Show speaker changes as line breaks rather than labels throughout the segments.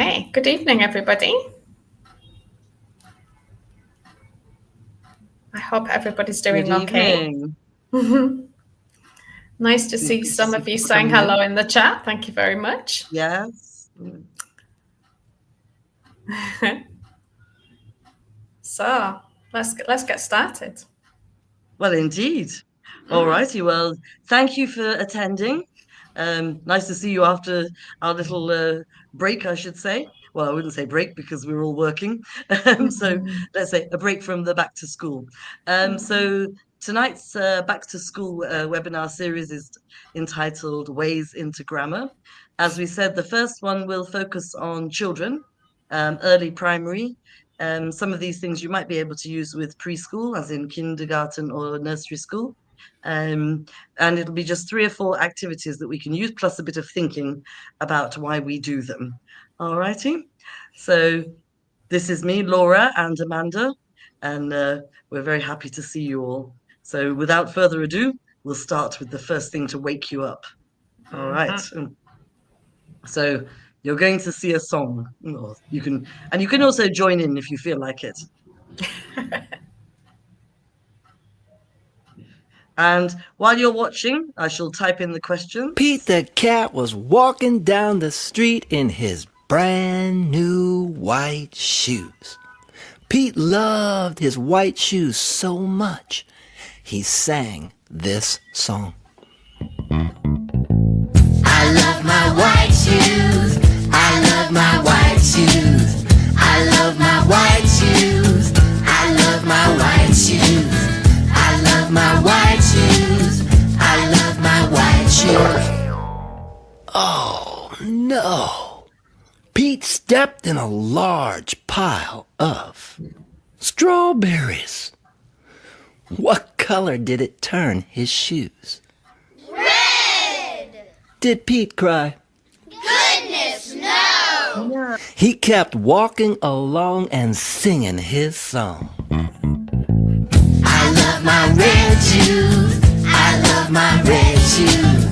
Hey, good evening, everybody. I hope everybody's
Good
doing okay.
evening.
Nice to
It's
see
good to
some
see
of you
people
saying
coming in.
hello in the chat. Thank you very much.
Yes.
So let's get started.
Well, indeed. All righty. Well, thank you for attending. Nice to see you after our little break, I should say. Well, I wouldn't say break because we're all working. So let's say a break from the back to school. So tonight's back to school webinar series is entitled Ways into Grammar. As we said, the first one will focus on children, early primary. Some of these things you might be able to use with preschool, as in kindergarten or nursery school. And it'll be just 3 or 4 activities that we can use, plus a bit of thinking about why we do them. All righty. So this is me, Laura and Amanda, and we're very happy to see you all. So without further ado, we'll start with the first thing to wake you up. All right. So you're going to see a song. Or you can also join in if you feel like it. And while you're watching, I shall type in the questions.
Pete the cat was walking down the street in his brand new white shoes. Pete loved his white shoes so much, he sang this song. I love my white shoes. I love my white shoes. I love my white shoes. I love my white shoes. I love my white shoes. I love my white shoes. Oh, no. Pete stepped in a large pile of strawberries. What color did it turn his shoes?
Red!
Did Pete cry?
Goodness, no!
Yeah.
He kept walking along and singing his song. I love my red shoes. I love my red shoes.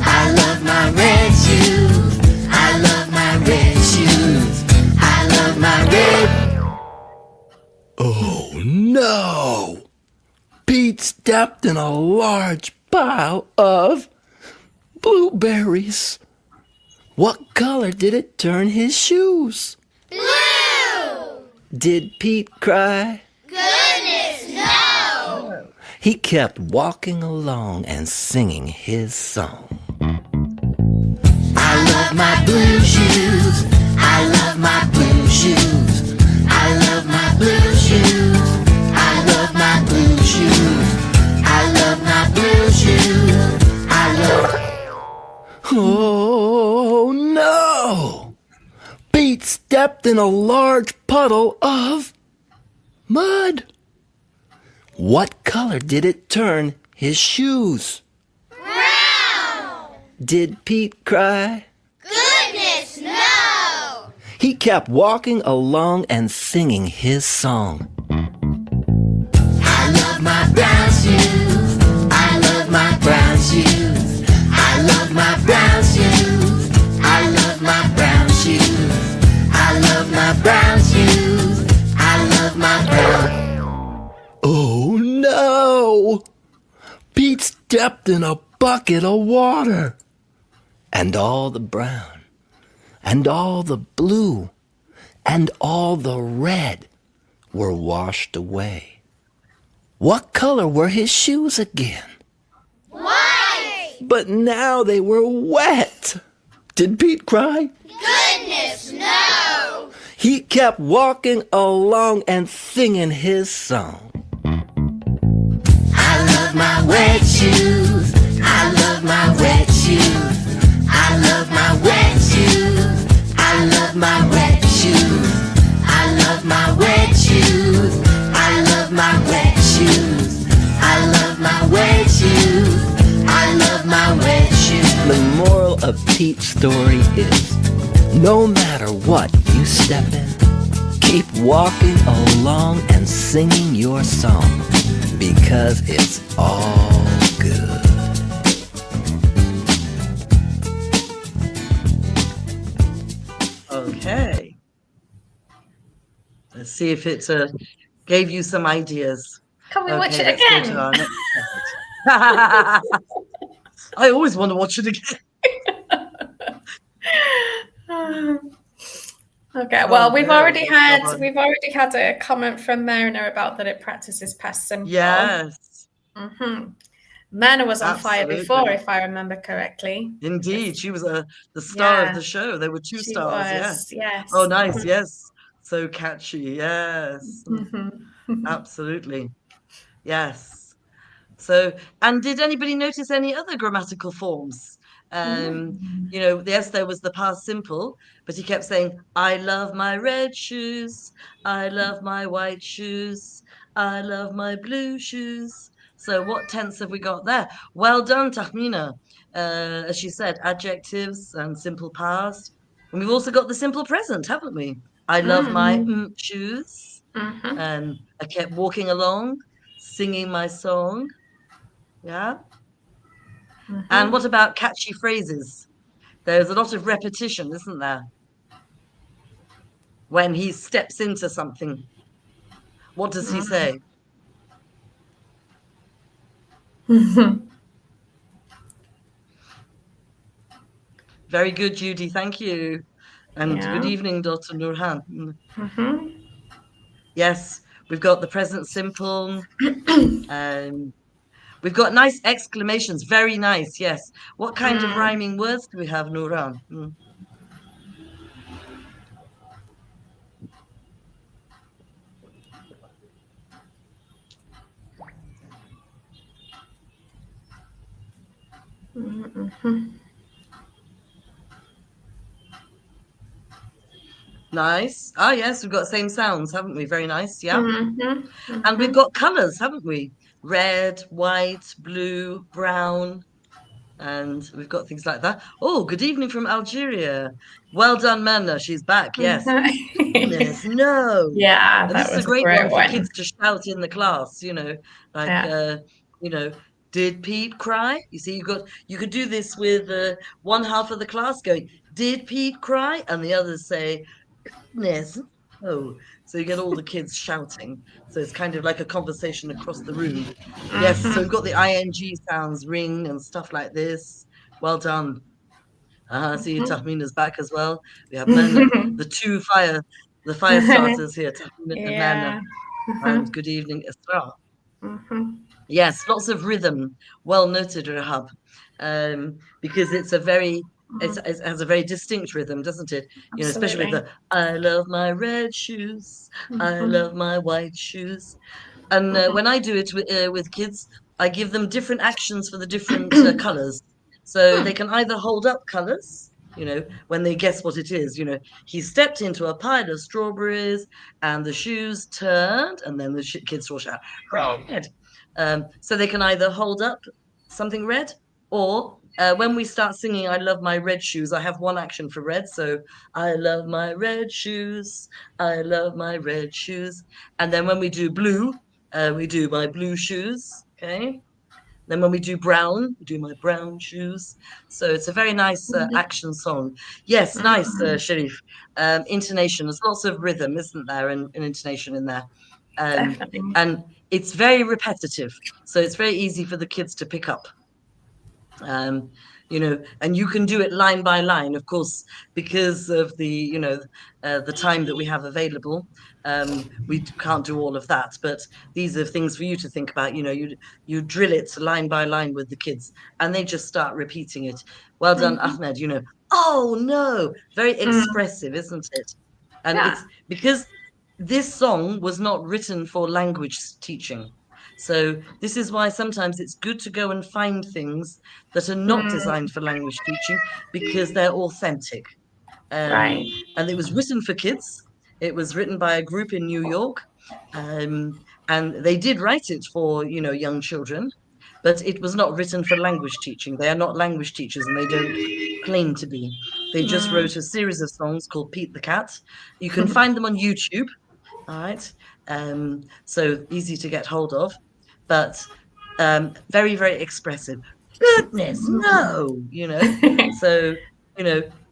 I love my red shoes. I love my red shoes. I love my red. Oh no! Pete stepped in a large pile of blueberries. What color did it turn his shoes?
Blue!
Did Pete cry?
Goodness, no!
He kept walking along and singing his song. I love my blue shoes. I love my blue shoes. I love my blue shoes. I love my blue shoes. I love my blue shoes. I love. Oh no! Pete stepped in a large puddle of mud. What color did it turn his shoes?
Brown!
Did Pete cry?
Goodness, no!
He kept walking along and singing his song. I love my brown shoes. I love my brown shoes. I love my brown shoes. I love my brown shoes. I love my brown shoes. I love my brown. Oh no! Pete stepped in a bucket of water. And all the brown, and all the blue, and all the red were washed away. What color were his shoes again?
White!
But now they were wet. Did Pete cry?
Goodness, no!
He kept walking along and singing his song. I love my wet shoes. I love my wet shoes. I love my wet shoes. I love my wet shoes. I love my wet shoes. I love my wet shoes. I love my wet shoes. I love my wet shoes. The moral of Pete's story is, no matter what you step in, keep walking along and singing your song, because it's all good.
Okay. see if it gave you some ideas.
Can we watch
Okay,
it
let's go to
again?
our next message. I always want to watch it again.
Okay, well, we've already
Okay,
had
come on.
we've already had a comment from Myrna about that it practices past simple.
Yes,
Myrna was on fire before,
absolutely.
if I remember correctly.
Indeed, she was the star of
Yeah,
the show. There were two
she
stars,
was.
yes. Oh,
Yes.
nice, yes. So catchy, yes.
Mhm.
Absolutely, yes. So, and did anybody notice any other grammatical forms? Yes, there was the past simple, but he kept saying, I love my red shoes, I love my white shoes, I love my blue shoes. So, what tense have we got there? Well done, Tahmina. As she said, adjectives and simple past. And we've also got the simple present, haven't we? I love my shoes.
Mhm.
And I kept walking along, singing my song. Yeah. And what about catchy phrases? There's a lot of repetition, isn't there? When he steps into something, what does he say? Very good, Judy. Thank you. And good
Yeah.
evening, Dr. Nurhan.
Mhm.
Yes, we've got the present simple. We've got nice exclamations. Very nice. Yes. What kind of rhyming words do we have, Nurhan? Nice. Ah, yes, we've got same sounds, haven't we? Very nice. Yeah. And we've got colors, haven't we? Red, white, blue, brown, and we've got things like that. Oh, good evening from Algeria. Well done, Manna. She's back. Yes. Goodness, no.
Yeah,
And this
that
is a
was a
great
great
one for
one.
kids to shout in the class, like
Yeah.
you know, did Pete cry? You see, you could do this with one half of the class going, did Pete cry? And the others say, goodness, no. So you get all the kids shouting. So it's kind of like a conversation across the room. Yes, so we've got the ing sounds, ring and stuff like this. Well done. See, Tahmina's back as well. We have Manna, the fire starters here, Tahmina and Manna.
Yeah.
And good evening, Isra.
Mhm.
Yes, lots of rhythm. Well noted, Rahab. Because it's a very it has a very distinct rhythm, doesn't it? Especially with
Absolutely.
the I love my red shoes, I love my white shoes. And when I do it with kids, I give them different actions for the different colors. So they can either hold up colors, when they guess what it is. He stepped into a pile of strawberries and the shoes turned, and then the kids will shout, red. So they can either hold up something red, or when we start singing I love my red shoes, I have one action for red. So I love my red shoes, I love my red shoes. And then when we do blue, we do my blue shoes. Okay. Then when we do brown, we do my brown shoes. So it's a very nice action song. Yes, nice, Sharif. Intonation. There's lots of rhythm, isn't there, and intonation in there.
Definitely.
And it's very repetitive. So it's very easy for the kids to pick up. And you can do it line by line, of course, because of the time that we have available. We can't do all of that, but these are things for you to think about. You drill it line by line with the kids, and they just start repeating it. Well done, Ahmed. Oh no, very expressive, isn't it? And
Yeah.
it's because this song was not written for language teaching. So this is why sometimes it's good to go and find things that are not designed for language teaching, because they're authentic.
Right.
And it was written for kids. It was written by a group in New York, and they did write it for young children, but it was not written for language teaching. They are not language teachers, and they don't claim to be. They just wrote a series of songs called Pete the Cat. You can find them on YouTube. All right. So easy to get hold of, but very, very expressive. Goodness, no, So,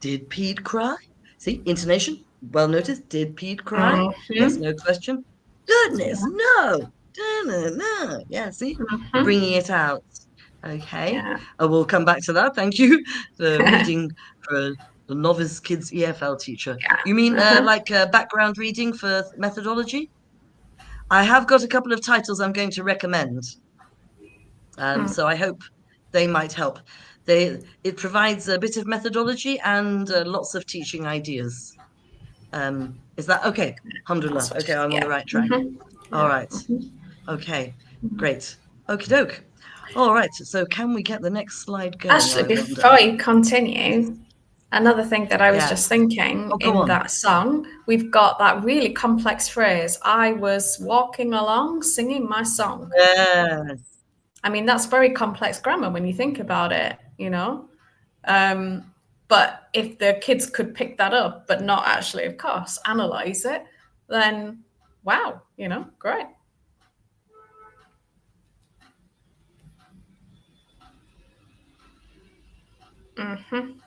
did Pete cry? See, intonation. Well noticed. Did Pete cry? Yes,
Mhm.
no question. Goodness, no. Da-na-na. Yeah, see?
Mhm.
Bringing it out. Okay.
Yeah.
We'll come back to that. Thank you for reading for the novice kids EFL teacher.
Yeah.
You mean
Uh-huh.
like background reading for methodology? I have got a couple of titles I'm going to recommend. So I hope they might help. It provides a bit of methodology and lots of teaching ideas. Is that okay? Alhamdulillah.
That's what,
Okay, I'm on the
yeah.
right track.
Mhm.
All
Yeah.
right. Okay, great. Okie doke. All right. So can we get the next slide going,
Actually,
I wonder?
before you continue, another thing that I was
Yeah.
just thinking
Oh, go
in
on.
that song, we've got that really complex phrase, I was walking along singing my song.
Yes.
I mean, that's very complex grammar when you think about it, you know? But if the kids could pick that up, but not actually, of course, analyze it, then wow, great.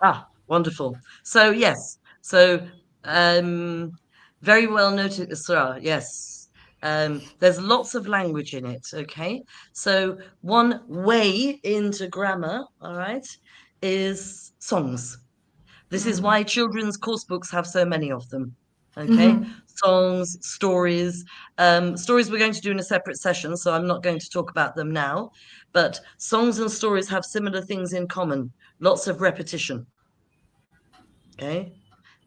Ah, wonderful. So yes. So um, very well noted, Isra. Yes. There's lots of language in it. Okay. So one way into grammar, all right, is songs. This is why children's course books have so many of them. Okay,
Mhm.
songs, stories. Stories we're going to do in a separate session, so I'm not going to talk about them now. But songs and stories have similar things in common. Lots of repetition. Okay.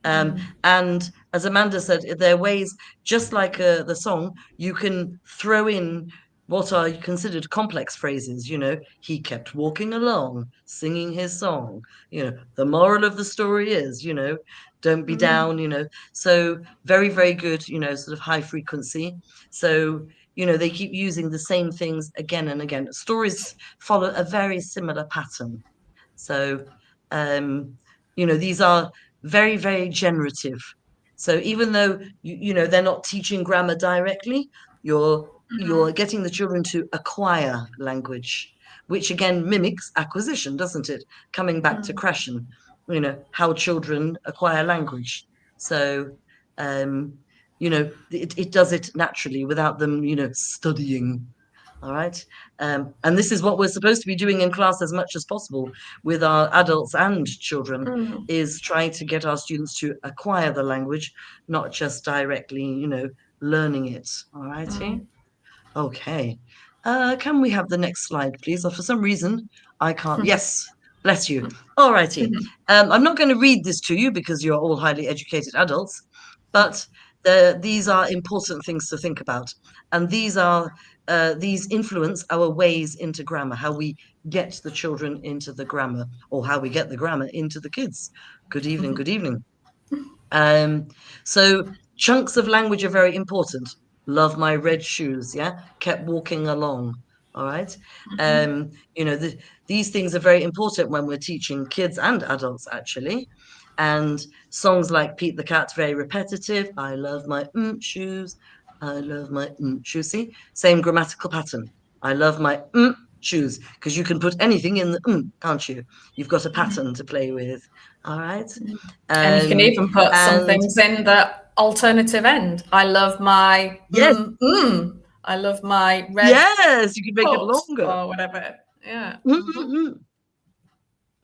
And as Amanda said, there are ways, just like the song, you can throw in what are considered complex phrases. He kept walking along, singing his song. The moral of the story is, don't be down. So very, very good. Sort of high frequency. So they keep using the same things again and again. Stories follow a very similar pattern. So, these are very, very generative. So even though they're not teaching grammar directly, you're getting the children to acquire language, which again mimics acquisition, doesn't it? Coming back to Krashen, how children acquire language. So it does it naturally without them, studying. All right. And this is what we're supposed to be doing in class as much as possible with our adults and children, is trying to get our students to acquire the language, not just directly, learning it. All righty. Okay. Can we have the next slide, please? Or for some reason, I can't. Yes, bless you. All righty. I'm not going to read this to you because you're all highly educated adults, but these are important things to think about. And these influence our ways into grammar, how we get the children into the grammar, or how we get the grammar into the kids. Good evening, good evening. So chunks of language are very important. Love my red shoes, yeah, kept walking along. All right. These things are very important when we're teaching kids and adults, actually. And songs like Pete the Cat, very repetitive. I love my shoes. I love my shoes. See, same grammatical pattern. I love my shoes, because you can put anything in the can't you? You've got a pattern to play with. All right.
And you can
Um,
even put some
and
things in the alternative end. I love my
yes,
I love my red
yes, you can make it
coat
longer.
or whatever. Yeah.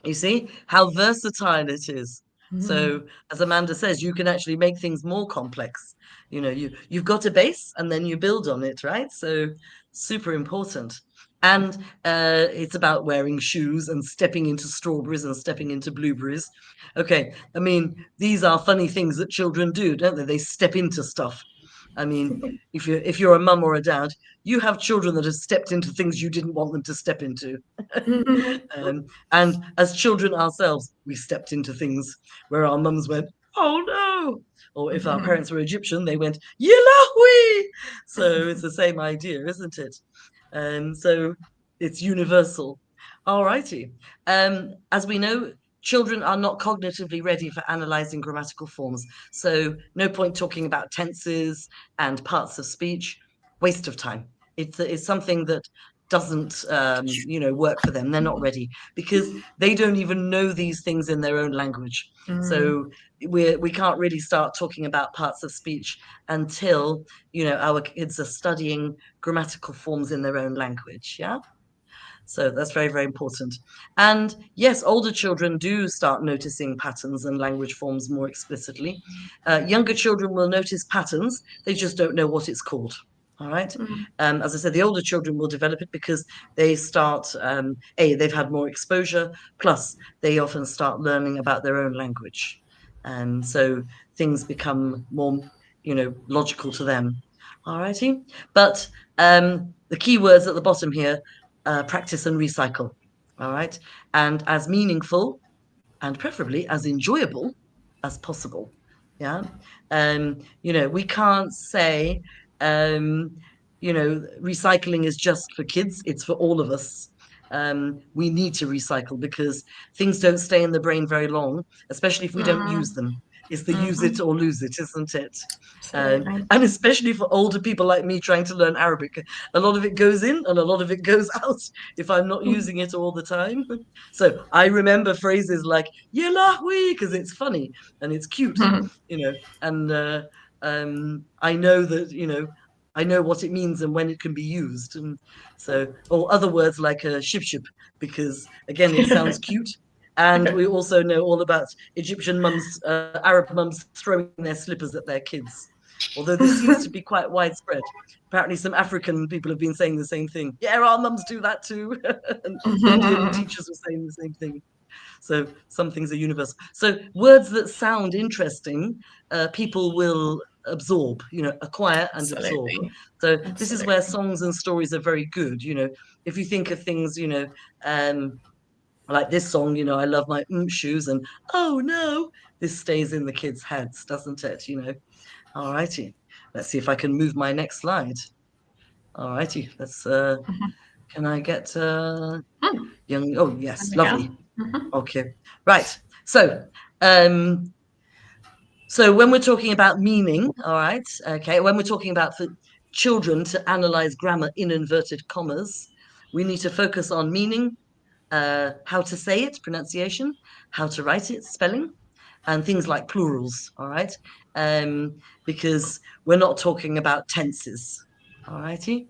You see how versatile it is. So, as Amanda says, you can actually make things more complex. You've got a base and then you build on it, right? So, super important. And it's about wearing shoes and stepping into strawberries and stepping into blueberries. Okay, I mean, these are funny things that children do, don't they? They step into stuff. I mean, if you're a mum or a dad, you have children that have stepped into things you didn't want them to step into. And as children ourselves, we stepped into things where our mums went, "Oh no!" Or if our parents were Egyptian, they went, "Yilahui!" So it's the same idea, isn't it? So it's universal. All righty. As we know, children are not cognitively ready for analyzing grammatical forms. So no point talking about tenses and parts of speech. Waste of time. It's something that doesn't work for them. They're not ready because they don't even know these things in their own language. So we can't really start talking about parts of speech until our kids are studying grammatical forms in their own language. Yeah. So that's very, very important. And yes, older children do start noticing patterns and language forms more explicitly. Younger children will notice patterns, they just don't know what it's called. All right. As I said, the older children will develop it because they start, they've had more exposure, plus they often start learning about their own language. And so things become more, logical to them. All righty. But the key words at the bottom here, practice and recycle. All right. And as meaningful and preferably as enjoyable as possible. Yeah. We can't say, recycling is just for kids, it's for all of us. We need to recycle because things don't stay in the brain very long, especially if we don't use them. It's the use it or lose it, isn't it?
Absolutely.
And especially for older people like me trying to learn Arabic, a lot of it goes in and a lot of it goes out if I'm not using it all the time. So I remember phrases like "Ya lahwi" because it's funny and it's cute, and I know that I know what it means and when it can be used, and so or other words like "ship ship" because again it sounds cute. And we also know all about Egyptian mums, Arab mums throwing their slippers at their kids. Although this seems to be quite widespread. Apparently, some African people have been saying the same thing. Yeah, our mums do that too. And Indian teachers were saying the same thing. So some things are universal. So words that sound interesting, people will absorb, acquire and absorb.
Absolutely.
So this is where
Absolutely.
songs and stories are very good. If you think of things, like this song, I love my shoes, and oh no, this stays in the kids' heads, doesn't it? All righty. Let's see if I can move my next slide. All righty. Let's. Can I get young? Oh yes,
There we
lovely.
go.
Okay, right. So, so when we're talking about meaning, all right, okay, when we're talking about for children to analyze grammar in inverted commas, we need to focus on meaning, how to say it, pronunciation, how to write it, spelling, and things like plurals, all right? Because we're not talking about tenses, all righty?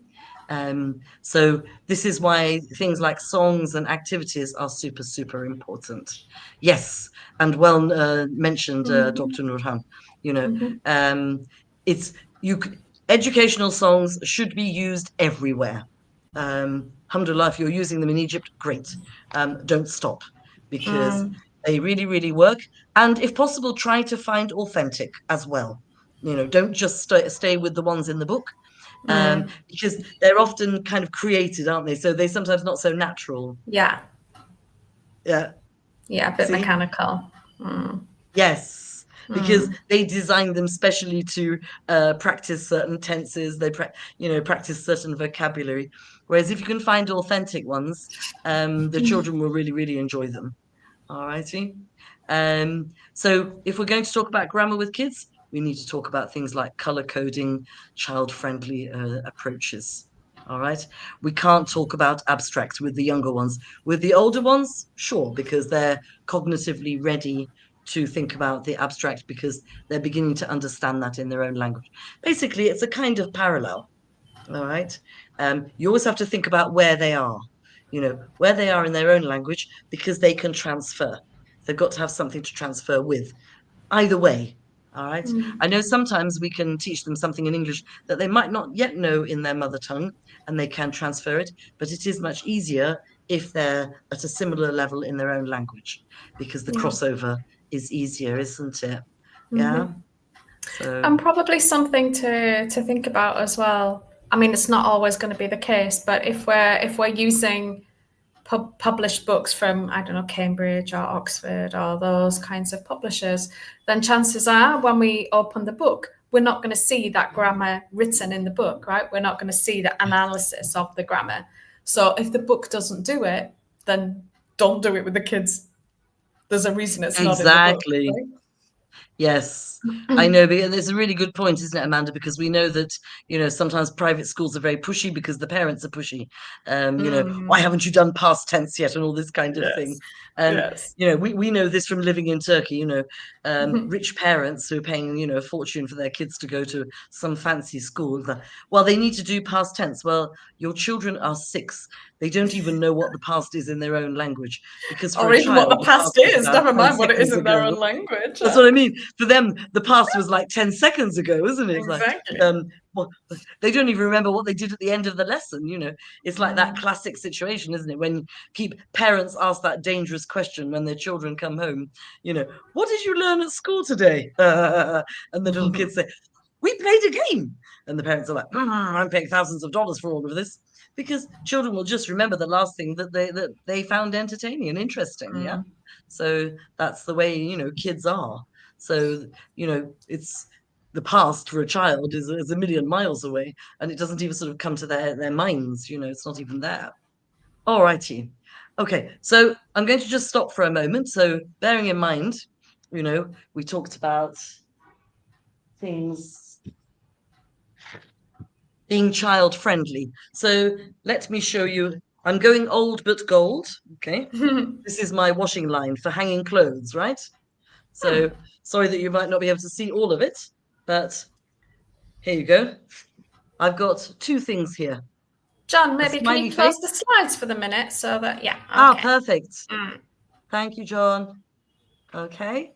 So this is why things like songs and activities are super, super important. Yes, and well mentioned, Dr. Nurhan. You know, it's you. Educational songs should be used everywhere. Alhamdulillah, if you're using them in Egypt, great. Don't stop because they really, really work. And if possible, try to find authentic as well. Don't just stay with the ones in the book because they're often kind of created, aren't they? So they're sometimes not so natural.
Yeah.
Yeah.
Yeah, a bit
See?
mechanical.
Yes, because they designed them specially to practice certain tenses. They practice certain vocabulary. Whereas if you can find authentic ones, the children will really, really enjoy them. All righty. So if we're going to talk about grammar with kids, we need to talk about things like color coding, child-friendly approaches. All right. We can't talk about abstract with the younger ones. With the older ones, sure, because they're cognitively ready to think about the abstract because they're beginning to understand that in their own language. Basically, it's a kind of parallel. All right. You always have to think about where they are, where they are in their own language because they can transfer. They've got to have something to transfer with. Either way. All right. I know sometimes we can teach them something in English that they might not yet know in their mother tongue and they can transfer it, but it is much easier if they're at a similar level in their own language because the crossover is easier, isn't it? Yeah. So
And probably something to think about as well. I mean, it's not always going to be the case, but if we're using published books from, I don't know, Cambridge or Oxford or those kinds of publishers, then chances are when we open the book, we're not going to see that grammar written in the book, right? We're not going to see the analysis of the grammar. So if the book doesn't do it, then don't do it with the kids. There's a reason it's not in the book,
exactly.
right?
Yes, I know, and it's a really good point, isn't it, Amanda? Because we know that, sometimes private schools are very pushy because the parents are pushy. Why haven't you done past tense yet, and all this kind of thing.
Yes.
And
Yes.
we know this from living in Turkey. Rich parents who are paying a fortune for their kids to go to some fancy school. Well, they need to do past tense. Well, your children are 6. They don't even know what the past is in their own language, because for
Or
a
even what
child,
the
the
past
past was
is,
about
never
10
mind what it is
seconds
in their
ago.
own language.
That's what I mean. For them, the past was like 10 seconds ago, isn't it? It's like,
Exactly.
well, they don't even remember what they did at the end of the lesson. It's like that classic situation, isn't it? When parents ask that dangerous question when their children come home, what did you learn at school today? And the little kids say, we played a game. And the parents are like, I'm paying thousands of dollars for all of this. Because children will just remember the last thing that they found entertaining and interesting. Yeah. So that's the way, kids are. So, it's the past for a child is a million miles away, and it doesn't even sort of come to their minds, it's not even there. All righty. Okay, so I'm going to just stop for a moment. So bearing in mind, we talked about things being child friendly. So let me show you. I'm going old but gold. Okay. This is my washing line for hanging clothes, right? So sorry that you might not be able to see all of it, but here you go. I've got 2 things here.
John,
A
maybe can
smiley
you close the
face.
slides for the minute so that, yeah, okay.
Perfect. Thank you, John. Okay.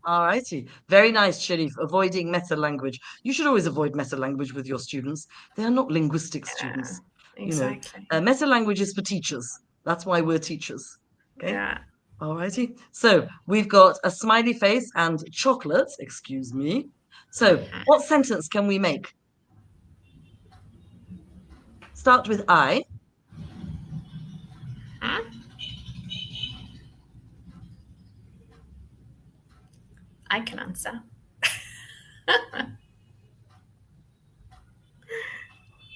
All righty. Very nice, Sharif. Avoiding meta language. You should always avoid meta language with your students. They are not linguistic students.
Exactly.
Meta language is for teachers. That's why we're teachers. Okay.
Yeah.
All righty. So we've got a smiley face and chocolate. Excuse me. So what sentence can we make? Start with I.
I can answer.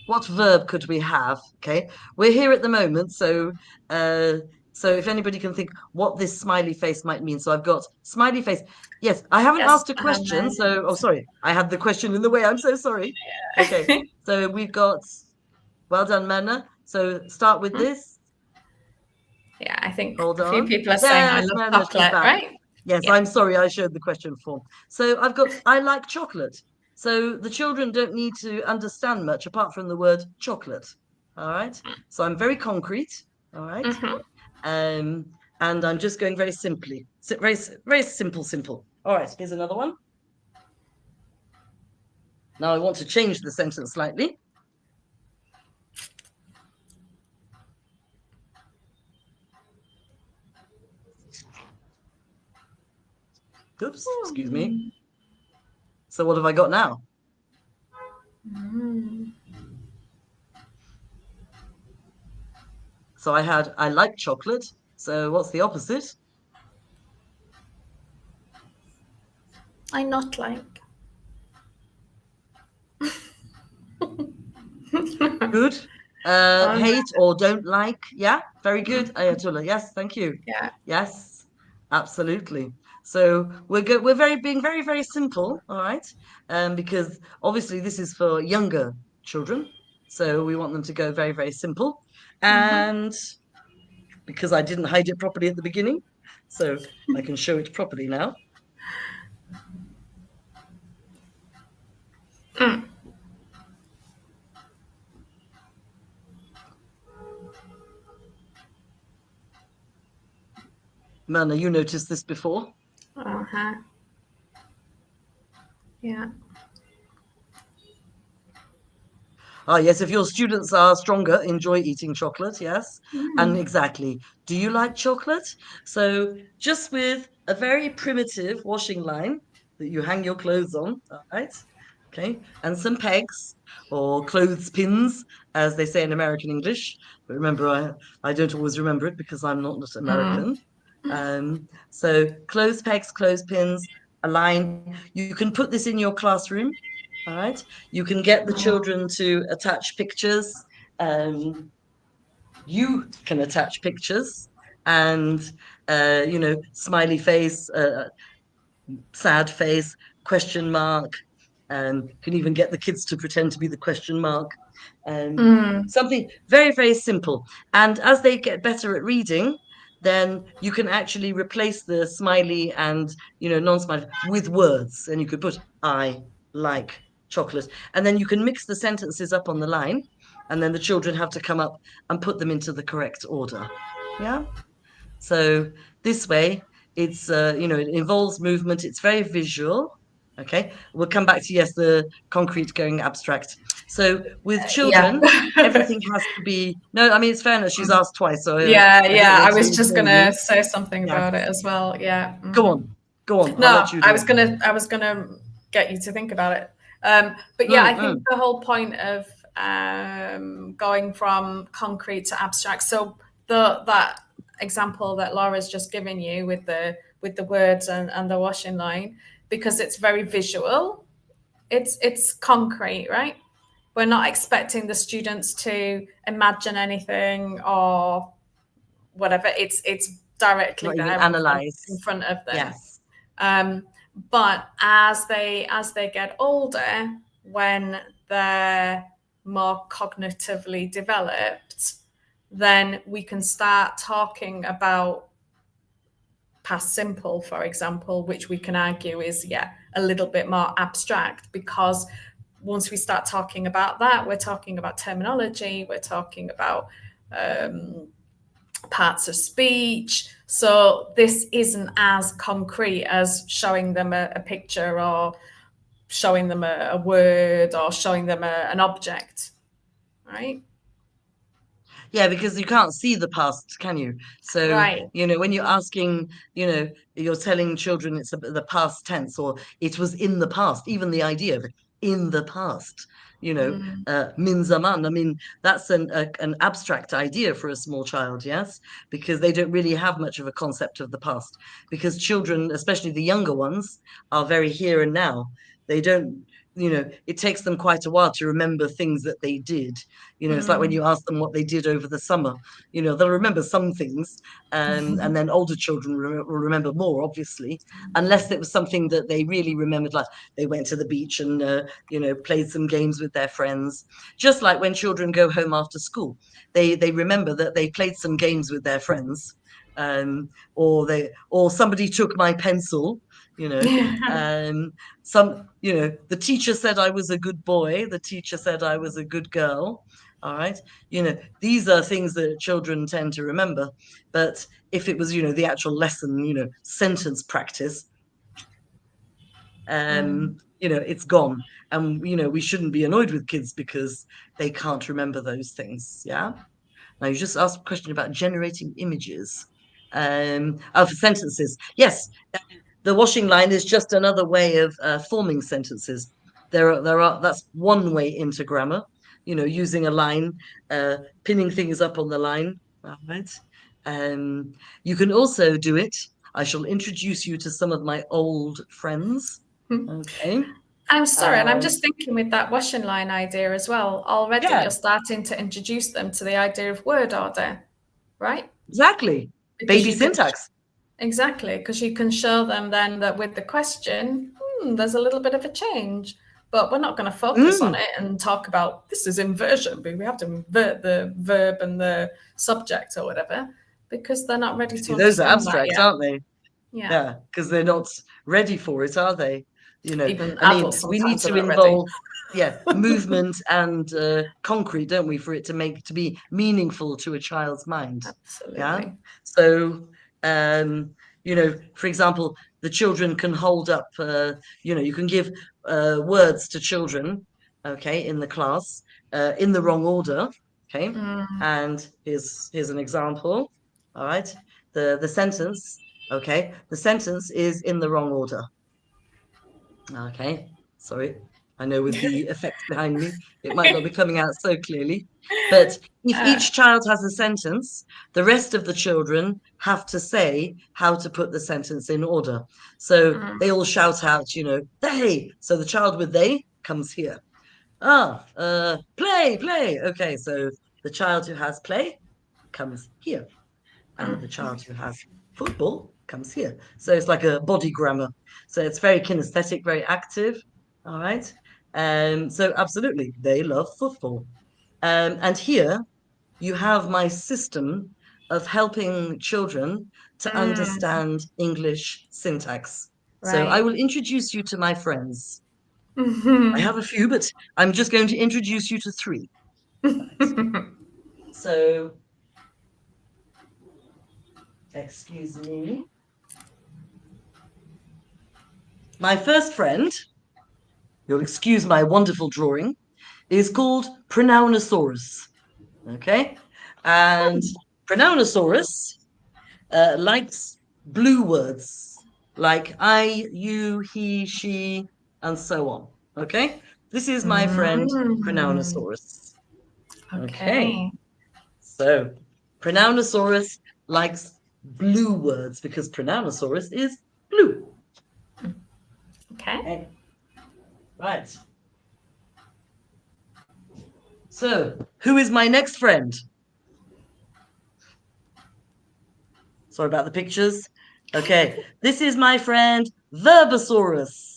What verb could we have? Okay, we're here at the moment, so if anybody can think what this smiley face might mean. So I've got smiley face. Yes, I haven't
Yes,
asked a question, so sorry, I had the question in the way. I'm so sorry. Okay, so we've got well done, Manna. So start with this.
Yeah, I think
Hold
a few
on.
people are saying I
Yes,
love
Manna, she's
chocolate,
back.
right?
Yes,
Yeah.
I'm sorry, I showed the question form. So I've got I like chocolate. So the children don't need to understand much apart from the word chocolate. All right. So I'm very concrete. All right. And I'm just going very simply. Very, very simple. All right, here's another one. Now I want to change the sentence slightly. Oops, excuse me. So what have I got now? So I like chocolate. So what's the opposite?
I not like.
Good. Hate or don't like. Yeah, very good, Ayatollah. Yes, thank you.
Yeah.
Yes, absolutely. So we're being very, very simple, all right? Because obviously this is for younger children. So we want them to go very, very simple. And because I didn't hide it properly at the beginning, so I can show it properly now. Mana, you noticed this before?
Yeah.
Yes, if your students are stronger, enjoy eating chocolate, yes. And exactly. Do you like chocolate? So just with a very primitive washing line that you hang your clothes on, all right? Okay, and some pegs or clothespins, as they say in American English. But remember, I don't always remember it because I'm not American. So clothes pegs, clothespins, a line. You can put this in your classroom, all right? You can get the children to attach pictures. You can attach pictures, and smiley face, sad face, question mark. Can even get the kids to pretend to be the question mark. Something very, very simple. And as they get better at reading, then you can actually replace the smiley and non-smiley with words. And you could put I like chocolate. And then you can mix the sentences up on the line. And then the children have to come up and put them into the correct order. Yeah. So this way, it's it involves movement. It's very visual. Okay, we'll come back to, yes, the concrete going abstract. So with
Yeah.
children, everything has to be, no, I mean, it's fair enough. She's asked twice, so
Yeah,
I don't
yeah. I
want to
was just
ignore
gonna
you.
say something
Yeah,
about it as well. Yeah.
go on. I'll
No,
let you do it.
I was gonna get you to think about it. But yeah, I
Mm,
think
mm.
the whole point of going from concrete to abstract. So that example that Laura's just given you with the words and the washing line, because it's very visual. It's concrete, right? We're not expecting the students to imagine anything or whatever. It's directly
Not even
there in
analyze.
front of them.
Yes.
But as they get older, when they're more cognitively developed, then we can start talking about past simple, for example, which we can argue is a little bit more abstract, because once we start talking about that, we're talking about terminology, we're talking about parts of speech. So this isn't as concrete as showing them a picture or showing them a word or showing them an object, right?
Yeah, because you can't see the past, can you? So,
Right.
when you're asking, you're telling children it's the past tense, or it was in the past, even the idea of in the past, min zaman. I mean, that's an abstract idea for a small child, yes, because they don't really have much of a concept of the past. Because children, especially the younger ones, are very here and now. They don't, it takes them quite a while to remember things that they did. It's like when you ask them what they did over the summer, they'll remember some things, and then older children will remember more, obviously, unless it was something that they really remembered, like they went to the beach and played some games with their friends. Just like when children go home after school, they remember that they played some games with their friends, or somebody took my pencil, you know the teacher said I was a good boy, the teacher said I was a good girl. All right, these are things that children tend to remember. But if it was the actual lesson, sentence practice, it's gone. And we shouldn't be annoyed with kids because they can't remember those things. Yeah. Now, you just asked a question about generating images. For sentences. Yes, the washing line is just another way of forming sentences. That's one way into grammar, using a line, pinning things up on the line. All right. You can also do it. I shall introduce you to some of my old friends. Okay.
I'm sorry, and I'm
Um,
just thinking with that washing line idea as well, already
yeah,
you're starting to introduce them to the idea of word order, right?
exactly.
Because
Baby
you can
syntax.
Exactly, because you can show them then that with the question, there's a little bit of a change, but we're not going to focus on
Mm.
it and talk about this is inversion, but we have to invert the verb and the subject or whatever, because they're not ready to
See, those are
understand that
abstract,
yet.
aren't they?
Yeah,
Yeah, because they're not ready for it, are they?
even
I mean,
adults
we need
sometimes are
to
not ready.
involve, movement and concrete, don't we, for it to be meaningful to a child's mind. Yeah.
Absolutely.
So, for example, the children can hold up. You can give words to children, okay, in the class, in the wrong order, okay. And here's an example. All right, the sentence. Okay, the sentence is in the wrong order. Okay, sorry. I know with the effects behind me, it might not be coming out so clearly. But if
Uh,
each child has a sentence, the rest of the children have to say how to put the sentence in order. So they all shout out, they. So the child with they comes here. Play, play. Okay, so the child who has play comes here. and the child who has football comes here. So it's like a body grammar. So it's very kinesthetic, very active. All right. So absolutely, they love football. And here you have my system of helping children to understand English syntax. So I
Right.
will introduce you to my friends. I
Mhm.
have a few, but I'm just going to introduce you to three. Right. So, excuse me. My first friend, you'll excuse my wonderful drawing, is called Pronounosaurus. Okay? And Pronounosaurus likes blue words like I, you, he, she, and so on. Okay? This is my friend
Mm.
Pronounosaurus. Okay.
Okay.
So Pronounosaurus likes blue words because Pronounosaurus is blue.
Okay.
Okay. Right. So who is my next friend? Sorry about the pictures. Okay. This is my friend Verbosaurus.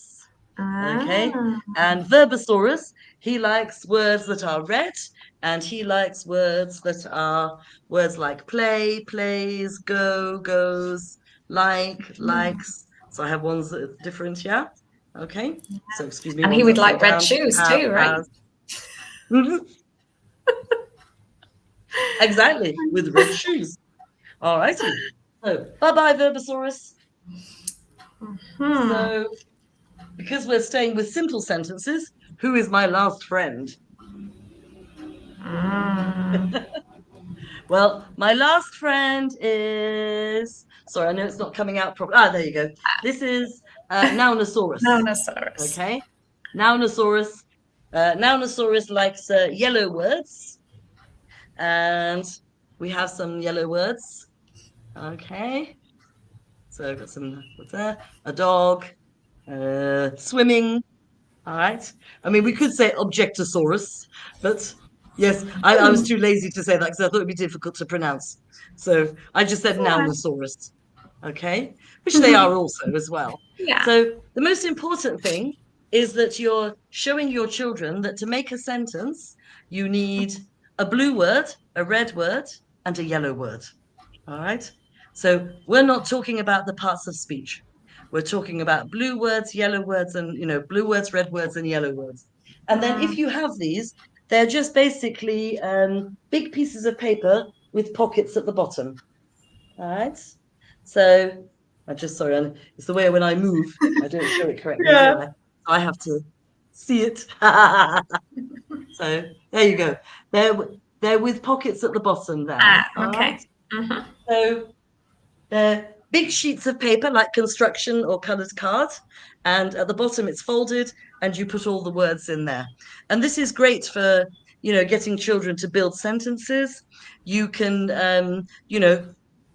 Okay.
Ah.
And Verbosaurus, he likes words that are red, and he likes words that are words like play, plays, go, goes, like, likes. So I have ones that are different, yeah? Okay. So excuse me,
And he
one's
would
upside
like red
down.
shoes
Have,
too, right?
has. Exactly, with red shoes. All righty. So bye-bye, Verbosaurus.
Hmm.
So because we're staying with simple sentences, who is my last friend?
Mm.
Well, my last friend is, sorry, I know it's not coming out properly. Ah, there you go. This is Nounosaurus.
Nonosaurus.
Okay. Nounosaurus. Nounosaurus likes yellow words. And we have some yellow words. Okay. So I've got some, what's there? A dog, swimming. All right. I mean, we could say Objectosaurus, but yes, I was too lazy to say that because I thought it'd be difficult to pronounce. So I just said Nounosaurus. Okay. Which they are also as well.
Yeah.
So the most important thing is that you're showing your children that to make a sentence, you need a blue word, a red word, and a yellow word. All right. So we're not talking about the parts of speech. We're talking about blue words, yellow words, and blue words, red words, and yellow words. And then if you have these, they're just basically big pieces of paper with pockets at the bottom. All right. So I just sorry, it's the way when I move, I don't show it correctly, do
Yeah.
I? I have to see it. So there you go. They're they're with pockets at the bottom there.
Ah,
All right.
okay. Mhm.
So they're big sheets of paper like construction or coloured cards, and at the bottom it's folded and you put all the words in there. And this is great for getting children to build sentences. You can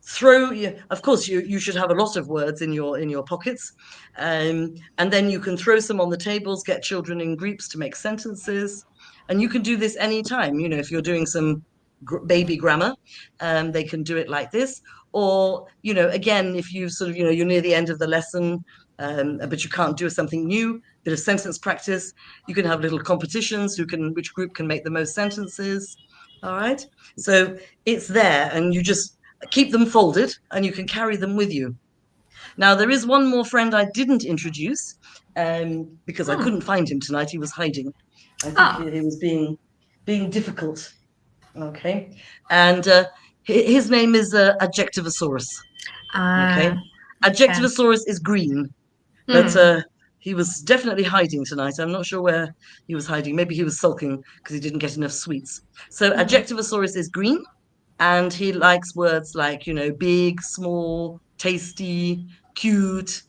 throw of course you should have a lot of words in your pockets, and then you can throw some on the tables, get children in groups to make sentences. And you can do this anytime, if you're doing some baby grammar, they can do it like this. Or again, if you sort of you're near the end of the lesson, but you can't do something new, bit of sentence practice, you can have little competitions, which group can make the most sentences. All right, so it's there, and you just keep them folded and you can carry them with you. Now there is one more friend I didn't introduce, because I couldn't find him tonight. He was hiding. I think
Oh.
he was being difficult. Okay, and his name is Adjectivosaurus.
Ah.
Okay,
Okay.
Adjectivosaurus is green, but
Hmm.
he was definitely hiding tonight. I'm not sure where he was hiding. Maybe he was sulking because he didn't get enough sweets. So Adjectivosaurus is green, and he likes words like big, small, tasty, cute,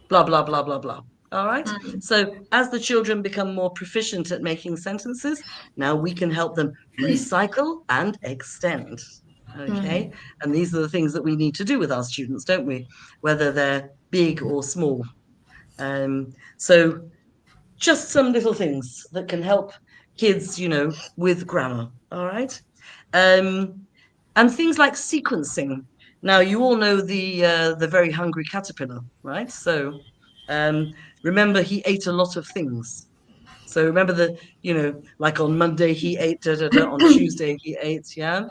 blah blah blah blah blah. All right.
Mm.
So as the children become more proficient at making sentences, now we can help them recycle and extend.
Mm.
Okay. And these are the things that we need to do with our students, don't we? Whether they're big or small. So just some little things that can help kids, with grammar. All right. And things like sequencing. Now you all know the very hungry caterpillar, right? So remember he ate a lot of things. So remember like on Monday he ate da da da, on Tuesday he ate, yeah.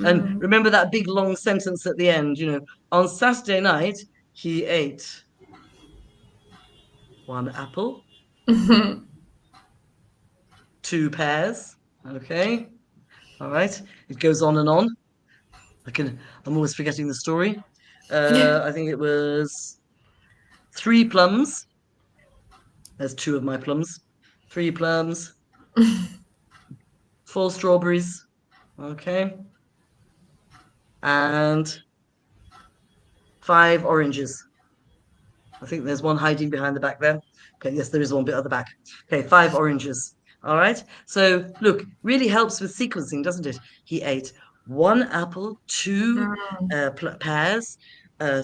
And remember that big long sentence at the end, on Saturday night he ate one apple, two pears. Okay, all right. It goes on and on. I'm always forgetting the story. I think it was three plums. There's two of my plums. Three plums, four strawberries. Okay. And five oranges. I think there's one hiding behind the back there. Okay, yes, there is one bit at the back. Okay, five oranges. All right. So look, really helps with sequencing, doesn't it? He ate one apple, two pears,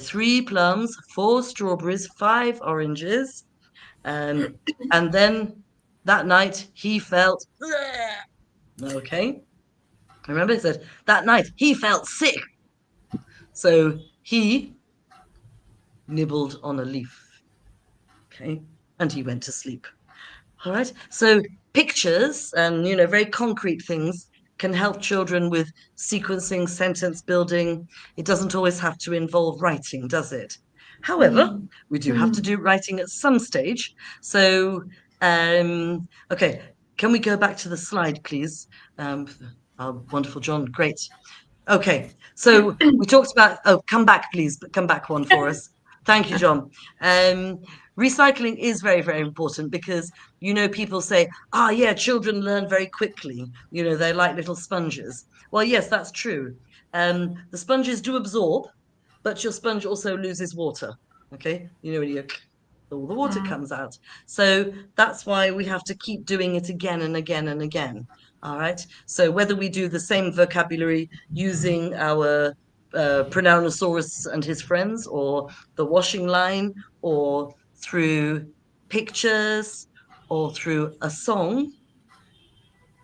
three plums, four strawberries, five oranges, and then that night he felt okay. Remember, it said that night he felt sick, so he nibbled on a leaf. Okay, and he went to sleep. All right. So pictures and very concrete things can help children with sequencing, sentence building. It doesn't always have to involve writing, does it? However, we do have to do writing at some stage. So, okay, can we go back to the slide, please? Our wonderful John, great. Okay, so we talked about, come back, please, but come back one for us. Thank you, John. Recycling is very, very important because, people say, yeah, children learn very quickly. They're like little sponges. Well, yes, that's true. The sponges do absorb, but your sponge also loses water. Okay, when all the water comes out. So that's why we have to keep doing it again and again and again. All right. So whether we do the same vocabulary using our Pronounosaurus and his friends, or the washing line, or through pictures, or through a song,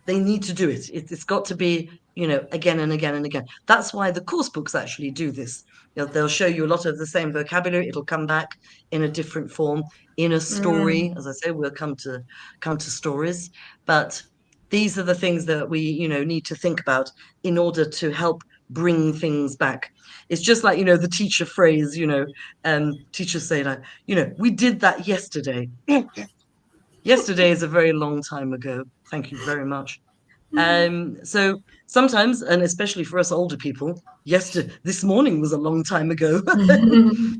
they need to do it. It's got to be, again and again and again. That's why the course books actually do this. They'll show you a lot of the same vocabulary. It'll come back in a different form, in a story. As I say, we'll come to stories, but these are the things that we, need to think about in order to help bring things back. It's just like, the teacher phrase, teachers say like, we did that yesterday. Yesterday is a very long time ago. Thank you very much. So sometimes, and especially for us older people, this morning was a long time ago.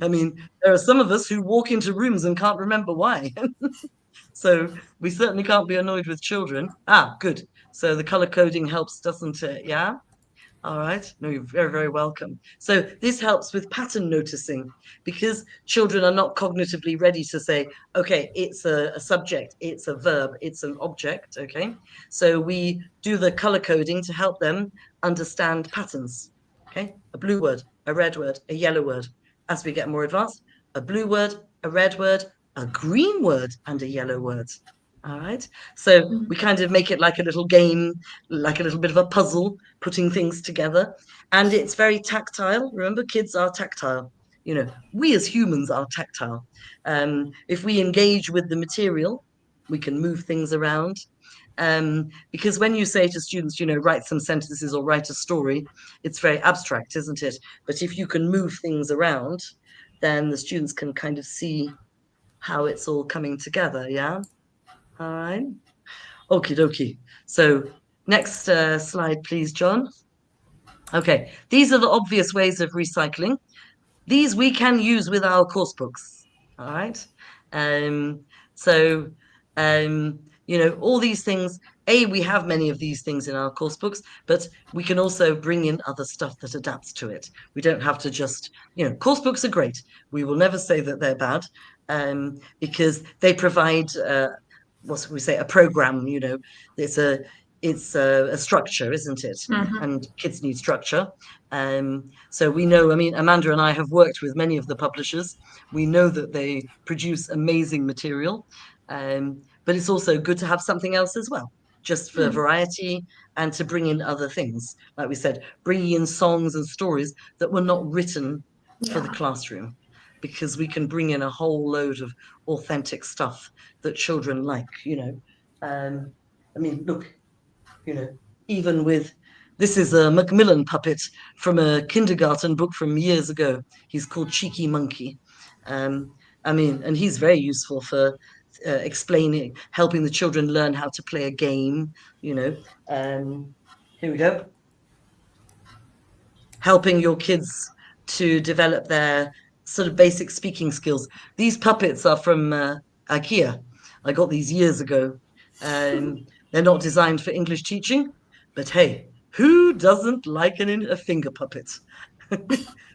I mean, there are some of us who walk into rooms and can't remember why. So we certainly can't be annoyed with children. Good. So the color coding helps, doesn't it? Yeah. All right. No, you're very, very welcome. So this helps with pattern noticing because children are not cognitively ready to say, okay, it's a subject, it's a verb, it's an object. Okay. So we do the color coding to help them understand patterns. Okay. A blue word, a red word, a yellow word. As we get more advanced, a blue word, a red word, a green word, and a yellow word. All right. So we kind of make it like a little game, like a little bit of a puzzle, putting things together. And it's very tactile. Remember, kids are tactile. We as humans are tactile. If we engage with the material, we can move things around. Because when you say to students, write some sentences or write a story, it's very abstract, isn't it? But if you can move things around, then the students can kind of see how it's all coming together. Yeah. All right. Okie dokie. So next slide, please, John. Okay, these are the obvious ways of recycling. These we can use with our course books. All right. So, all these things, we have many of these things in our course books, but we can also bring in other stuff that adapts to it. We don't have to just, course books are great. We will never say that they're bad because they provide what we say, a program. It's a structure, isn't it? And kids need structure. So we know, Amanda and I have worked with many of the publishers. We know that they produce amazing material, but it's also good to have something else as well. just for variety and to bring in other things. Like we said, bringing in songs and stories that were not written for the classroom, because we can bring in a whole load of authentic stuff that children like, I mean, look, even with this is a Macmillan puppet from a kindergarten book from years ago. He's called Cheeky Monkey. I mean, and he's very useful for explaining, helping the children learn how to play a game. Here we go. Helping your kids to develop their sort of basic speaking skills. These puppets are from IKEA. I got these years ago. They're not designed for English teaching, but hey, who doesn't like a finger puppet?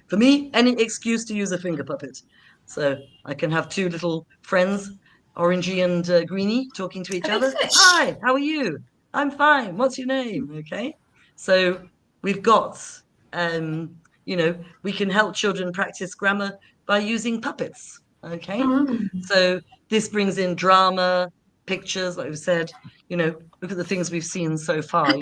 For me, any excuse to use a finger puppet. So I can have two little friends, Orangey and Greenie, talking to each
Are they
other.
fish?
Hi, how are you? I'm fine. What's your name? Okay. So we've got, we can help children practice grammar by using puppets. Okay. So this brings in drama, pictures, like we said, look at the things we've seen so far,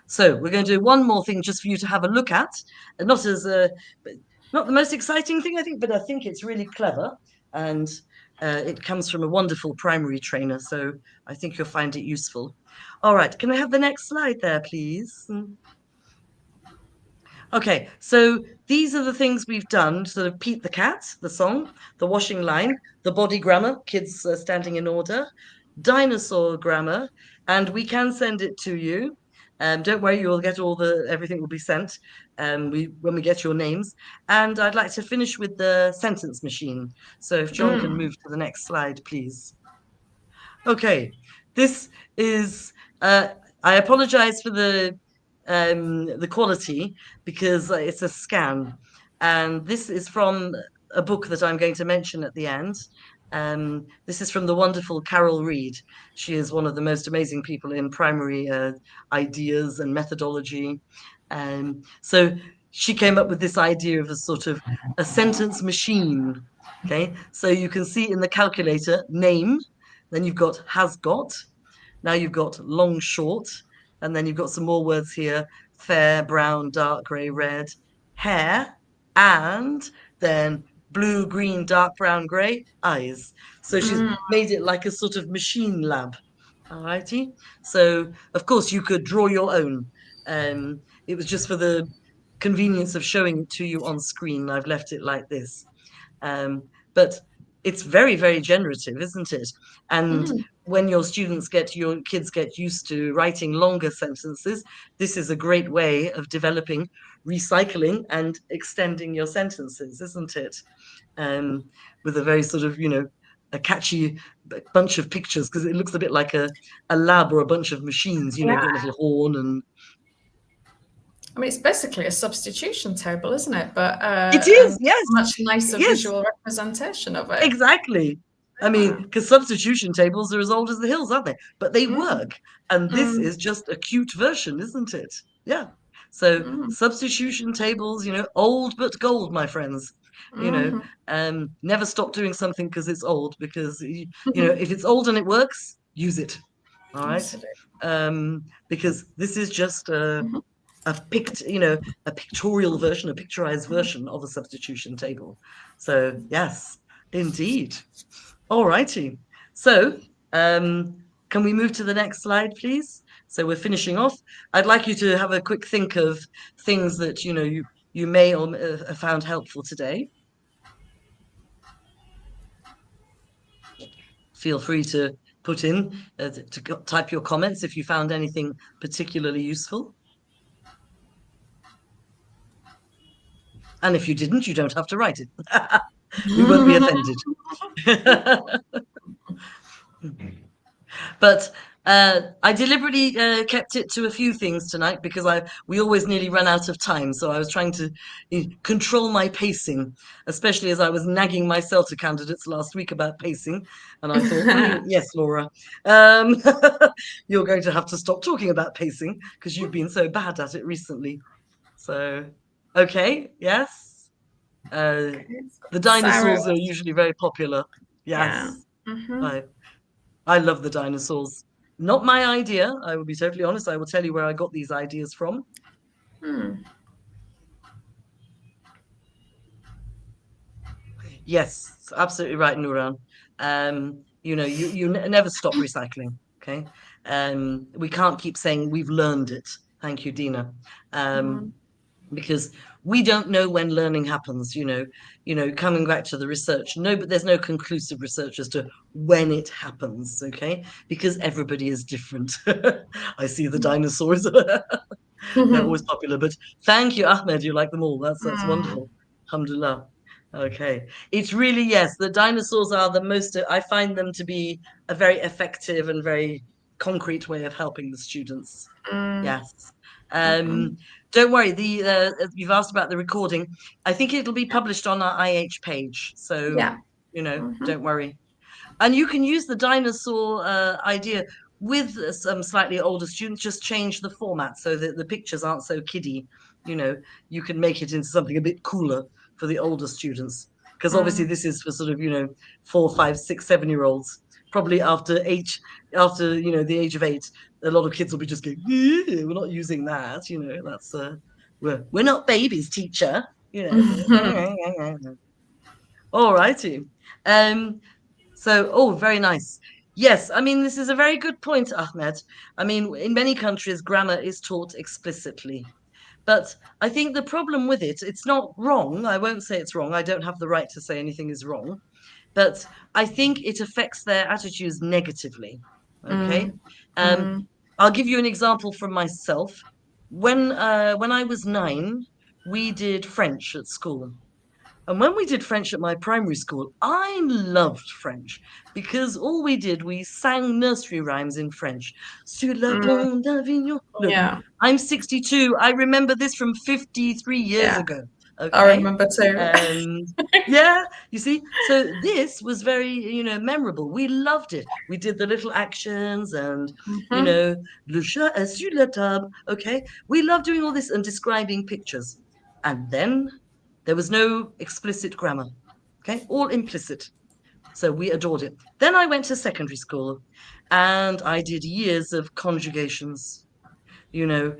so we're going to do one more thing just for you to have a look at, and not the most exciting thing, I think, but I think it's really clever, and it comes from a wonderful primary trainer, so I think you'll find it useful. All right, can I have the next slide there, please? Okay, so these are the things we've done. Sort of Pete the Cat, the song, the washing line, the body grammar, kids standing in order, dinosaur grammar, and we can send it to you. Don't worry, you'll get everything will be sent when we get your names. And I'd like to finish with the sentence machine. So if John can move to the next slide, please. Okay, this is. I apologize for the quality because it's a scan, and this is from a book that I'm going to mention at the end. This is from the wonderful Carol Reed. She is one of the most amazing people in primary ideas and methodology. So she came up with this idea of a sort of a sentence machine. Okay, so you can see in the calculator name, then you've got has got, now you've got long short, and then you've got some more words here: fair, brown, dark, grey, red, hair, and then blue, green, dark, brown, grey, eyes. So she's made it like a sort of machine lab. All righty. So of course you could draw your own. It was just for the convenience of showing it to you on screen. I've left it like this. But it's very, very generative, isn't it? And when your kids get used to writing longer sentences, this is a great way of developing, recycling, and extending your sentences, isn't it? With a very sort of, a catchy bunch of pictures, because it looks a bit like a lab or a bunch of machines, you've got a little horn and.
I mean, it's basically a substitution table, isn't it? But
it is, yes.
much nicer
yes.
visual representation of it.
Exactly. I mean, because substitution tables are as old as the hills, aren't they? But they work. And this is just a cute version, isn't it? Yeah. So substitution tables, old but gold, my friends. Never stop doing something because it's old, because, if it's old and it works, use it. All right. Because this is just a pictorial version, a picturized version of a substitution table. So yes, indeed. All righty. So can we move to the next slide, please? So we're finishing off. I'd like you to have a quick think of things that you may or have found helpful today. Feel free to put in to type your comments if you found anything particularly useful. And if you didn't, you don't have to write it. We won't be offended. But I deliberately kept it to a few things tonight because we always nearly run out of time. So I was trying to control my pacing, especially as I was nagging my CELTA candidates last week about pacing. And I thought, yes, Laura, you're going to have to stop talking about pacing because you've been so bad at it recently. So, okay, yes. The dinosaurs are usually very popular. Yes.
Yeah.
I love the dinosaurs. Not my idea. I will be totally honest. I will tell you where I got these ideas from. Yes, absolutely right, Nuran. You never stop recycling. Okay. We can't keep saying we've learned it. Thank you, Dina. Um, because we don't know when learning happens, coming back to the research. No, but there's no conclusive research as to when it happens, okay? Because everybody is different. I see the dinosaurs. They're always popular. But thank you, Ahmed. You like them all. That's wonderful. Alhamdulillah. Okay. It's really, yes, the dinosaurs are the most, I find them to be a very effective and very concrete way of helping the students. Yes. Don't worry. You've asked about the recording. I think it'll be published on our IH page. So,
Yeah.
don't worry. And you can use the dinosaur idea with some slightly older students, just change the format so that the pictures aren't so kiddie. You can make it into something a bit cooler for the older students. Because obviously this is for sort of, 4, 5, 6, 7-year-olds. Probably after the age of 8, a lot of kids will be just going, we're not using that, that's we're not babies, teacher, All righty. Very nice. Yes, I mean, this is a very good point, Ahmed. I mean, in many countries, grammar is taught explicitly. But I think the problem with it, it's not wrong. I won't say it's wrong. I don't have the right to say anything is wrong. But I think it affects their attitudes negatively. Okay. I'll give you an example from myself. When I was 9, we did French at school. And when we did French at my primary school, I loved French because all we did, we sang nursery rhymes in French. Sur la pont d'Avignon. Look,
Yeah.
I'm 62. I remember this from 53 years
Yeah.
ago.
I
Okay.
remember too.
Yeah, you see, so this was very, memorable. We loved it. We did the little actions and, le chat est sur la table. Okay. We loved doing all this and describing pictures. And then there was no explicit grammar, okay, all implicit. So we adored it. Then I went to secondary school and I did years of conjugations, you know,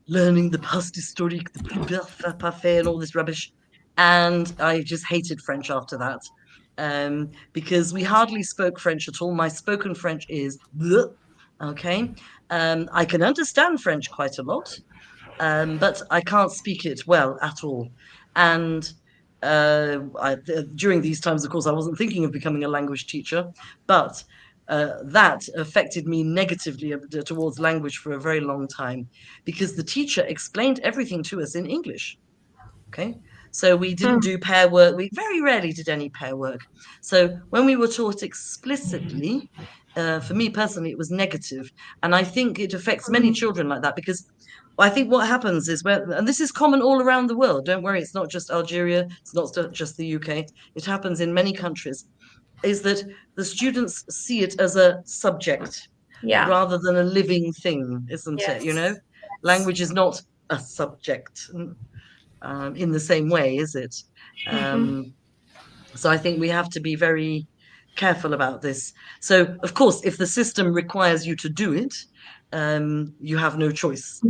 learning the past historique, the plus parfait, and all this rubbish. And I just hated French after that because we hardly spoke French at all. My spoken French is bleh, okay. I can understand French quite a lot, but I can't speak it well at all. And during these times, of course, I wasn't thinking of becoming a language teacher, but that affected me negatively towards language for a very long time because the teacher explained everything to us in English. Okay. So we didn't do pair work. We very rarely did any pair work. So when we were taught explicitly, for me personally, it was negative. And I think it affects many children like that because I think what happens is and this is common all around the world. Don't worry, it's not just Algeria, it's not just the UK. It happens in many countries, is that the students see it as a subject
Yeah.
rather than a living thing, isn't it?
Yes.
Language is not a subject in the same way, is it? So I think we have to be very careful about this. So, of course, if the system requires you to do it, you have no choice.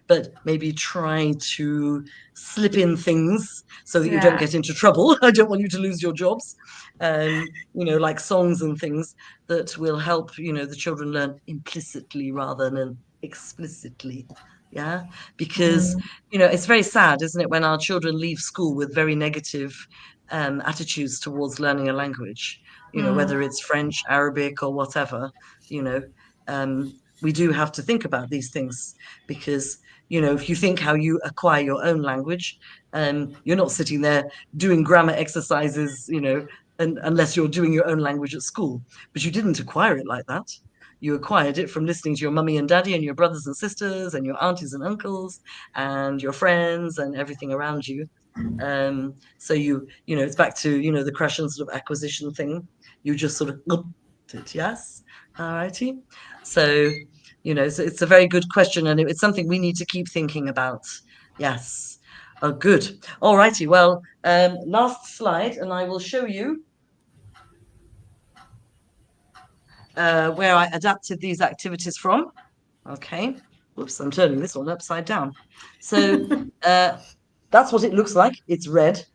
But maybe try to slip in things so that you don't
Yeah.
get into trouble. I don't want you to lose your jobs. Like songs and things that will help, the children learn implicitly rather than explicitly. Yeah, because it's very sad, isn't it, when our children leave school with very negative attitudes towards learning a language, whether it's French, Arabic, or whatever, you know, we do have to think about these things because, if you think how you acquire your own language, you're not sitting there doing grammar exercises, unless you're doing your own language at school, but you didn't acquire it like that. You acquired it from listening to your mummy and daddy and your brothers and sisters and your aunties and uncles and your friends and everything around you. So it's back to, the Krashen sort of acquisition thing. You just sort of it, yes. All righty. So, so it's a very good question, and it's something we need to keep thinking about. Yes. Oh, good. All righty. Well, last slide, and I will show you where I adapted these activities from. Okay. Whoops, I'm turning this one upside down. So that's what it looks like. It's red.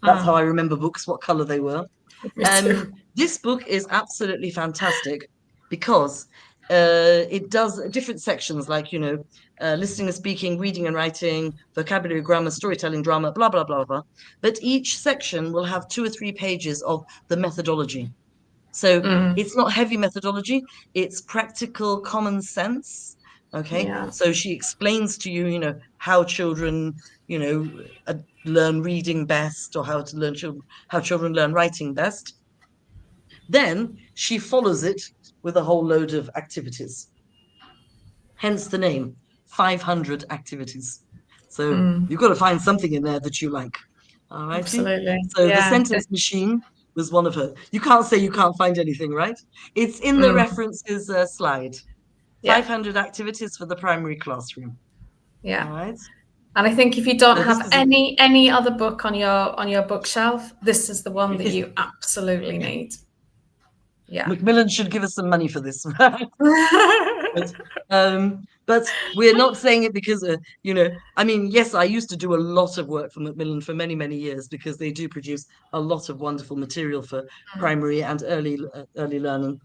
That's how I remember books, what color they were.
Me too.
This book is absolutely fantastic because it does different sections like, listening and speaking, reading and writing, vocabulary, grammar, storytelling, drama, blah, blah, blah, blah. But each section will have 2 or 3 pages of the methodology. So it's not heavy methodology, it's practical common sense. Okay.
Yeah.
So she explains to you, how children, learn reading best, or how children learn writing best. Then she follows it with a whole load of activities. Hence the name, 500 activities. So you've got to find something in there that you like. All righty.
Absolutely.
So the
Yeah.
sentence machine was one of her. You can't say you can't find anything, right? It's in the references slide.
Yeah.
500 activities for the primary classroom.
Yeah.
All right.
And I think if you don't
So this
have
is
any other book on your bookshelf, this is the one that you absolutely need. Yeah.
Macmillan should give us some money for this. But we're not saying it because, I mean, yes, I used to do a lot of work for Macmillan for many, many years because they do produce a lot of wonderful material for primary and early learning.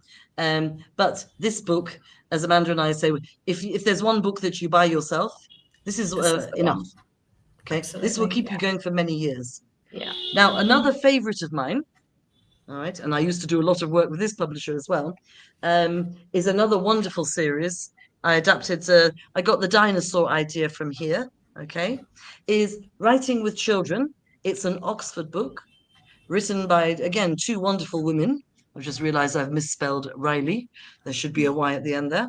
But this book, as Amanda and I say, if there's one book that you buy yourself, this is
This is the
enough.
one.
Okay,
Absolutely.
this will keep you going for many years.
Yeah.
Now, another favorite of mine, all right, and I used to do a lot of work with this publisher as well, is another wonderful series. I adapted, I got the dinosaur idea from here, okay, is Writing with Children. It's an Oxford book written by, again, 2 wonderful women. I've just realized I've misspelled Riley. There should be a Y at the end there.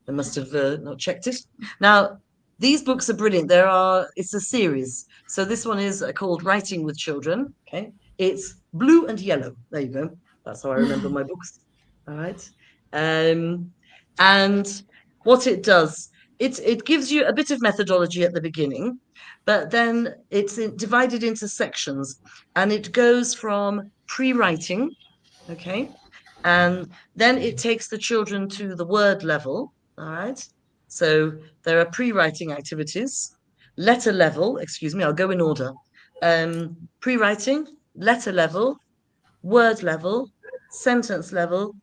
I must have not checked it. Now, these books are brilliant. It's a series. So this one is called Writing with Children. Okay. It's blue and yellow. There you go. That's how I remember my books. All right. And what it does, it gives you a bit of methodology at the beginning, but then it's divided into sections, and it goes from pre-writing, okay, and then it takes the children to the word level. All right. So there are pre-writing activities, letter level, excuse me, I'll go in order. Pre-writing, letter level, word level, sentence level,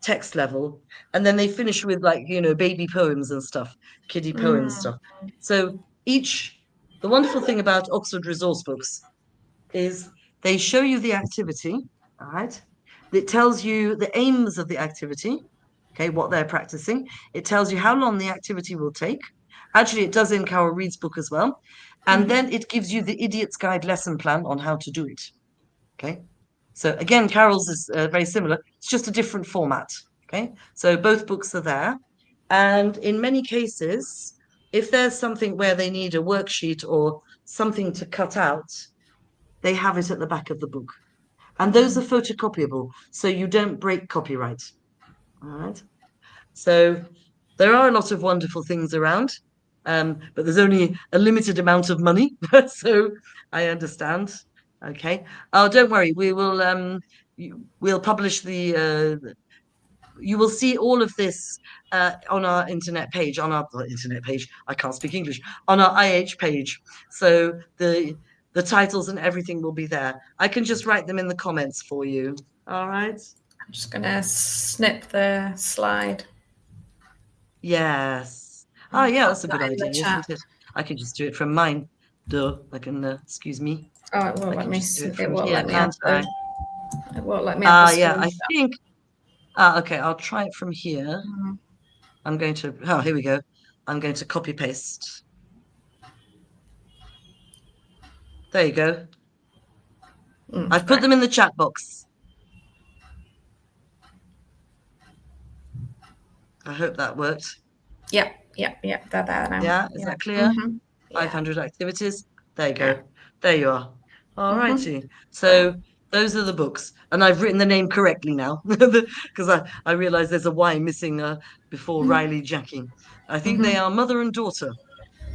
text level, and then they finish with, like, baby poems and stuff, kiddie poems stuff. So the wonderful thing about Oxford resource books is they show you the activity, all right? It tells you the aims of the activity, okay, what they're practicing. It tells you how long the activity will take. Actually, it does in Carol Reed's book as well. And then it gives you the Idiot's Guide lesson plan on how to do it, okay? So again, Carol's is very similar. It's just a different format, okay? So both books are there. And in many cases, if there's something where they need a worksheet or something to cut out, they have it at the back of the book. And those are photocopyable, so you don't break copyright. All right. So there are a lot of wonderful things around, but there's only a limited amount of money. So I understand. Okay. Oh, don't worry. We'll publish you will see all of this on our internet page, I can't speak English, on our IH page. So the titles and everything will be there. I can just write them in the comments for you. All right.
I'm just gonna snip the slide.
Yes. Oh, yeah, that's a good
That in the
idea,
chat.
isn't it? I can just do it from mine. Duh. I can, excuse me.
Oh, it won't
I
let
can
me.
just do it
It
from
won't
here,
let me add
can't I?
It won't let me add the
Yeah,
screen.
I think. Okay, I'll try it from here. I'm going to, here we go. I'm going to copy paste. There you go. I've put them in the chat box. I hope that worked.
Yep. They're there now.
Yeah, is that clear? 500 activities. There you go. There you are. All righty. So those are the books, and I've written the name correctly now because I realize there's a Y missing before Riley Jackie. I think they are mother and daughter,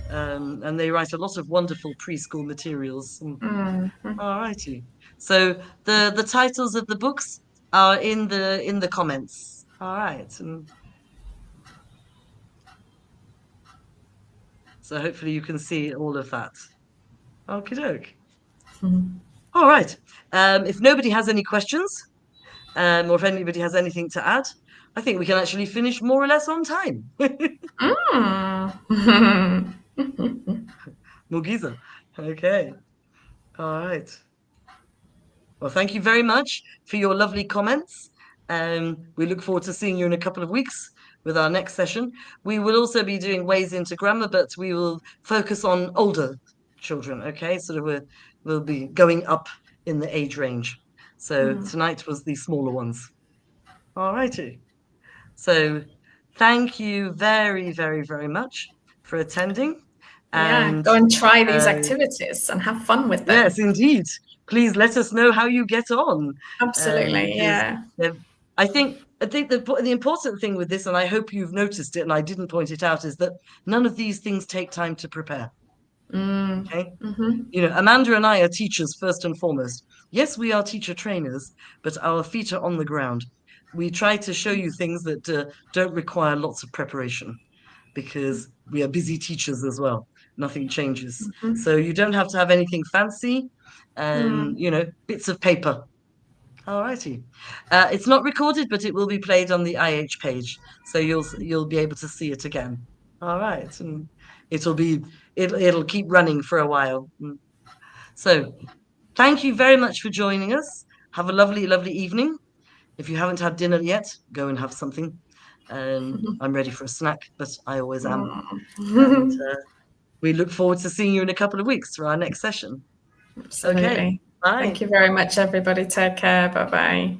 and they write a lot of wonderful preschool materials. All righty. So the titles of the books are in the comments. All right. So hopefully you can see all of that. Okie doke. All right. If nobody has any questions, or if anybody has anything to add, I think we can actually finish more or less on time. Mugiza. Okay. All right. Well, thank you very much for your lovely comments. We look forward to seeing you in a couple of weeks with our next session. We will also be doing ways into grammar, but we will focus on older children. Okay, sort of we'll be going up in the age range. So tonight was the smaller ones. All righty. So thank you very, very, very much for attending.
Yeah,
And
go and try these
uh,
activities and have fun with them.
yes, indeed. Please let us know how you get on.
Absolutely,
Because
yeah.
I think the important thing with this, and I hope you've noticed it, and I didn't point it out, is that none of these things take time to prepare. Okay. Amanda and I are teachers first and foremost. Yes, we are teacher trainers, but our feet are on the ground. We try to show you things that don't require lots of preparation because we are busy teachers as well. Nothing changes. So you don't have to have anything fancy, bits of paper. All righty. It's not recorded, but it will be played on the IH page, so you'll be able to see it again. All right, and it'll keep running for a while. So thank you very much for joining us. Have a lovely, lovely evening. If you haven't had dinner yet, go and have something. I'm ready for a snack, but I always am. And we look forward to seeing you in a couple of weeks for our next session.
Absolutely.
Okay, bye.
Thank you very much, everybody. Take care. Bye bye.